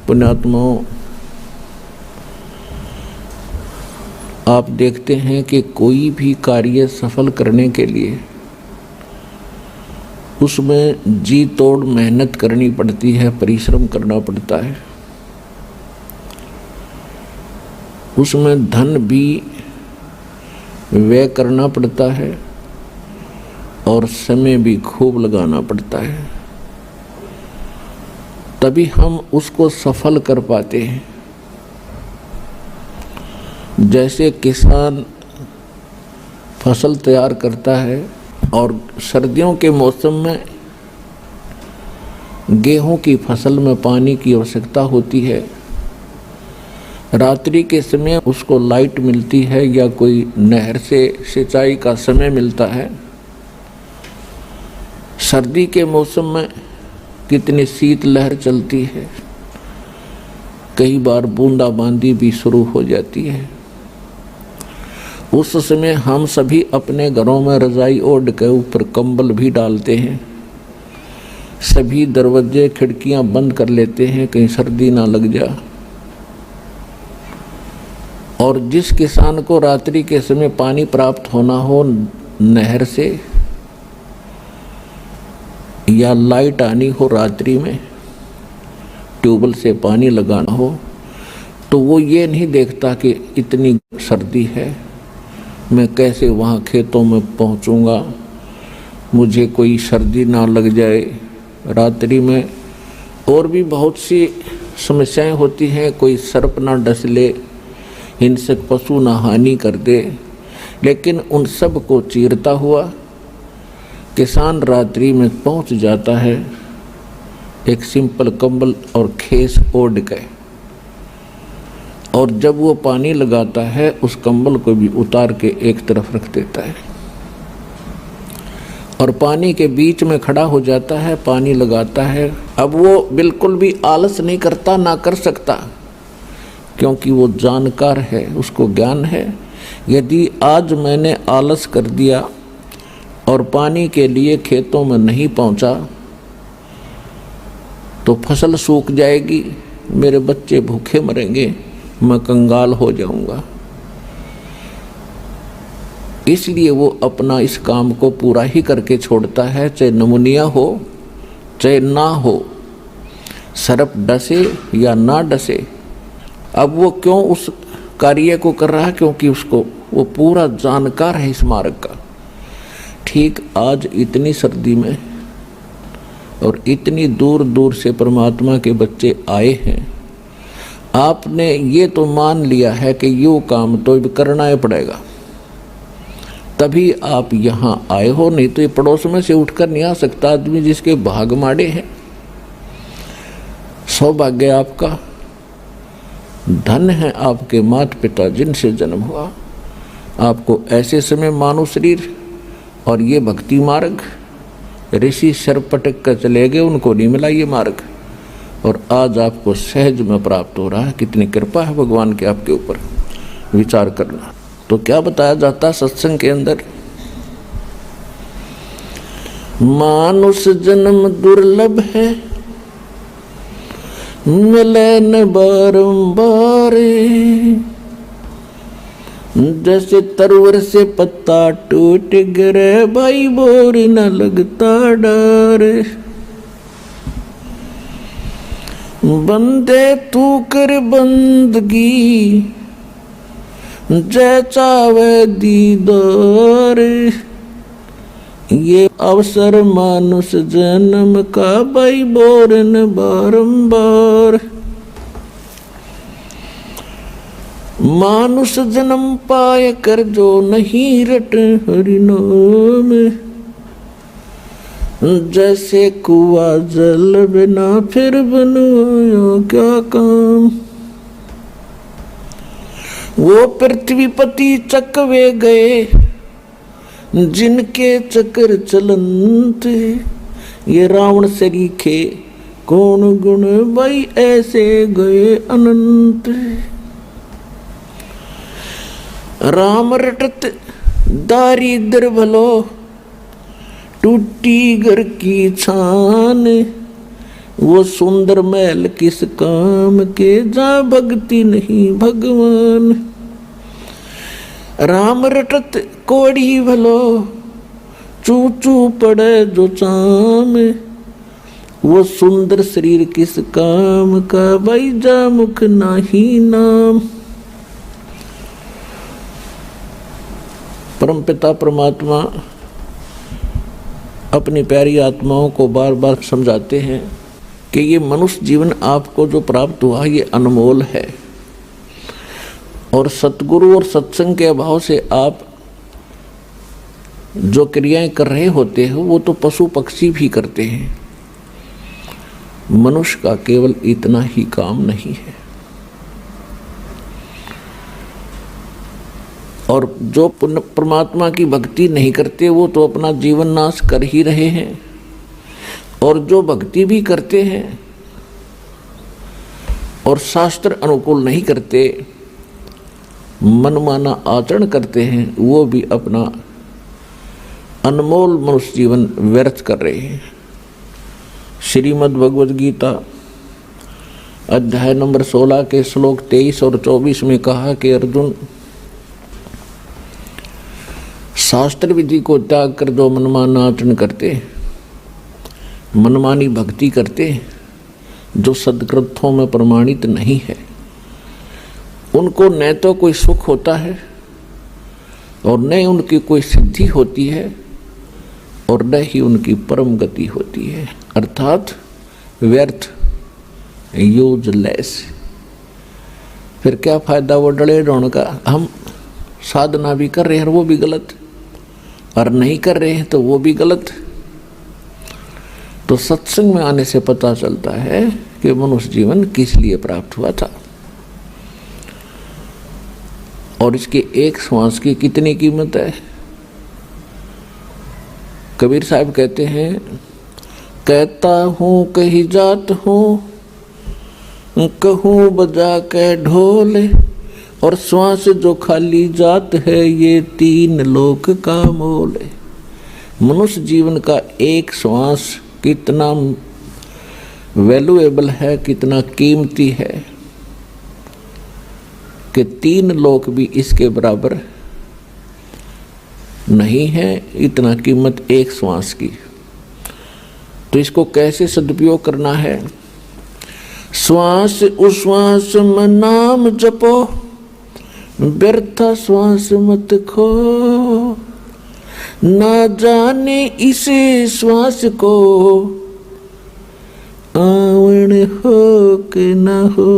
पुण्यात्माओं, आप देखते हैं कि कोई भी कार्य सफल करने के लिए उसमें जी तोड़ मेहनत करनी पड़ती है, परिश्रम करना पड़ता है। उसमें धन भी व्यय करना पड़ता है और समय भी खूब लगाना पड़ता है, तभी हम उसको सफल कर पाते हैं। जैसे किसान फसल तैयार करता है और सर्दियों के मौसम में गेहूं की फसल में पानी की आवश्यकता होती है। रात्रि के समय उसको लाइट मिलती है या कोई नहर से सिंचाई का समय मिलता है। सर्दी के मौसम में कितनी शीत लहर चलती है, कई बार बूंदाबांदी भी शुरू हो जाती है। उस समय हम सभी अपने घरों में रजाई ओढ़ के ऊपर कंबल भी डालते हैं, सभी दरवाजे खिड़कियां बंद कर लेते हैं कहीं सर्दी ना लग जा। और जिस किसान को रात्रि के समय पानी प्राप्त होना हो नहर से या लाइट आनी हो रात्रि में, ट्यूबवेल से पानी लगाना हो, तो वो ये नहीं देखता कि इतनी सर्दी है, मैं कैसे वहाँ खेतों में पहुँचूँगा, मुझे कोई सर्दी ना लग जाए। रात्रि में और भी बहुत सी समस्याएं होती हैं, कोई सर्प ना डस ले, हिंसक पशु ना हानि कर दे, लेकिन उन सब को चीरता हुआ किसान रात्रि में पहुँच जाता है एक सिंपल कंबल और खेस ओढ़ के। और जब वो पानी लगाता है उस कंबल को भी उतार के एक तरफ रख देता है और पानी के बीच में खड़ा हो जाता है, पानी लगाता है। अब वो बिल्कुल भी आलस नहीं करता, ना कर सकता, क्योंकि वो जानकार है, उसको ज्ञान है। यदि आज मैंने आलस कर दिया और पानी के लिए खेतों में नहीं पहुंचा तो फसल सूख जाएगी, मेरे बच्चे भूखे मरेंगे, मैं कंगाल हो जाऊंगा। इसलिए वो अपना इस काम को पूरा ही करके छोड़ता है, चाहे नमूनिया हो चाहे ना हो, सर्प डसे या ना डसे। अब वो क्यों उस कार्य को कर रहा है? क्योंकि उसको वो पूरा जानकार है इस मार्ग का। ठीक आज इतनी सर्दी में और इतनी दूर दूर से परमात्मा के बच्चे आए हैं, आपने ये तो मान लिया है कि यो काम तो करना ही पड़ेगा, तभी आप यहाँ आए हो, नहीं तो ये पड़ोस में से उठकर नहीं आ सकता आदमी जिसके भाग माड़े हैं। सौभाग्य आपका, धन है आपके माता पिता जिनसे जन्म हुआ। आपको ऐसे समय मानव शरीर और ये भक्ति मार्ग, ऋषि सर पटक कर चले गए, उनको नहीं मिला ये मार्ग, और आज आपको सहज में प्राप्त हो रहा है। कितनी कृपा है भगवान की आपके ऊपर। विचार करना। तो क्या बताया जाता सत्संग के अंदर? मानुष जन्म दुर्लभ है, मिले न बारंबार, जैसे तरवर से पत्ता टूट गिरे, भाई बोर न लगता डर। बंदे तू कर बंदगी, जय चावे दीदार, ये अवसर मानुष जन्म का, भाई बोरन बारंबार। मानुष जन्म पाए कर जो नहीं रट हरि नाम, जैसे कुआ जल बिना फिर बनवाया क्या काम। वो पृथ्वीपति चकवे गए जिनके चक्र चलंत, ये रावण सरीखे कौन गुण, भाई ऐसे गए अनंत। राम रटत दारिद्र भलो, टूटी घर की छान, वो सुंदर महल किस काम के, जा भक्ति नहीं भगवान। राम रटत कोड़ी भलो, चू चू पड़े जो चाम। वो सुंदर शरीर किस काम का, भाई जा मुख नाही नाम। परमपिता परमात्मा अपनी प्यारी आत्माओं को बार बार समझाते हैं कि ये मनुष्य जीवन आपको जो प्राप्त हुआ ये अनमोल है, और सतगुरु और सत्संग के अभाव से आप जो क्रियाएं कर रहे होते हो वो तो पशु पक्षी भी करते हैं। मनुष्य का केवल इतना ही काम नहीं है। और जो परमात्मा की भक्ति नहीं करते वो तो अपना जीवन नाश कर ही रहे हैं, और जो भक्ति भी करते हैं और शास्त्र अनुकूल नहीं करते, मनमाना आचरण करते हैं, वो भी अपना अनमोल मनुष्य जीवन व्यर्थ कर रहे हैं। श्रीमद् भगवद गीता अध्याय नंबर 16 के श्लोक 23 और 24 में कहा कि अर्जुन, शास्त्र विधि को त्याग कर जो मनमाना आचरण करते, मनमानी भक्ति करते, जो सद्ग्रंथों में प्रमाणित नहीं है, उनको न तो कोई सुख होता है और न उनकी कोई सिद्धि होती है और न ही उनकी परम गति होती है, अर्थात व्यर्थ, यूजलेस। फिर क्या फायदा वो डरे रोने का। हम साधना भी कर रहे हैं वो भी गलत, और नहीं कर रहे हैं तो वो भी गलत। तो सत्संग में आने से पता चलता है कि मनुष्य जीवन किस लिए प्राप्त हुआ था, और इसके एक श्वास की कितनी कीमत है। कबीर साहब कहते हैं, कहता हूँ कही जात हूँ, कहूँ बजा के ढोल, और श्वास जो खाली जात है ये 3 लोक का मोल है। मनुष्य जीवन का एक श्वास कितना वैल्यूएबल है, कितना कीमती है कि 3 लोक भी इसके बराबर नहीं है, इतना कीमत एक श्वास की। तो इसको कैसे सदुपयोग करना है। श्वास उश्वास में नाम जपो, व्यर्था श्वास मत खो, ना जाने इसे श्वास को, आवण हो कि न हो।